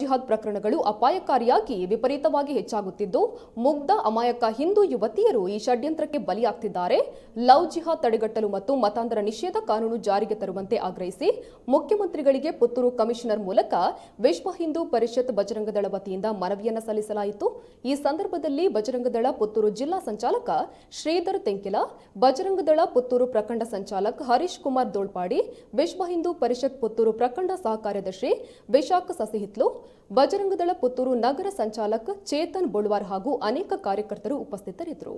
ಜಿಹಾದ್ ಪ್ರಕರಣಗಳು ಅಪಾಯಕಾರಿಯಾಗಿ ವಿಪರೀತವಾಗಿ ಹೆಚ್ಚಾಗುತ್ತಿದ್ದು ಮುಗ್ಧ ಅಮಾಯಕ ಹಿಂದೂ ಯುವತಿಯರು ಈ ಷಡ್ಯಂತ್ರಕ್ಕೆ ಬಲಿಯಾಗ್ತಿದ್ದಾರೆ. ಲವ್ ಜಿಹಾದ್ ತಡೆಗಟ್ಟಲು ಮತ್ತು ಮತಾಂತರ ನಿಷೇಧ ಕಾನೂನು ಜಾರಿಗೆ ತರುವಂತೆ ಆಗ್ರಹಿಸಿ ಮುಖ್ಯಮಂತ್ರಿಗಳಿಗೆ ಪುತ್ತೂರು ಕಮಿಷನರ್ ಮೂಲಕ ವಿಶ್ವ ಹಿಂದೂ ಪರಿಷತ್ ಬಜರಂಗದಳ ವತಿಯಿಂದ ಮನವಿಯನ್ನು ಸಲ್ಲಿಸಲಾಯಿತು. ಈ ಸಂದರ್ಭದಲ್ಲಿ ಬಜರಂಗದಳ ಪುತ್ತೂರು ಜಿಲ್ಲಾ ಸಂಚಾಲಕ ಶ್ರೀಧರ್ ತೆಂಕಿಲ, ಬಜರಂಗದಳ ಪುತ್ತೂರು ಪ್ರಖಂಡ ಸಂಚಾಲಕ ಹರೀಶ್ ಕುಮಾರ್ ದೋಳ್ಪಾಡಿ, ವಿಶ್ವ ಹಿಂದೂ ಪರಿಷತ್ ಪುತ್ತೂರು ಪ್ರಖಂಡ ಸಹ ಕಾರ್ಯದರ್ಶಿ ವಿಶಾಖ ಸಸಿಹಿತ್ಲು, ಬಜರಂಗದಳ ಪುತ್ತೂರು ನಗರ ಸಂಚಾಲಕ ಚೇತನ್ ಬೊಳ್ವಾರ್ ಹಾಗೂ ಅನೇಕ ಕಾರ್ಯಕರ್ತರು ಉಪಸ್ಥಿತರಿದ್ದರು.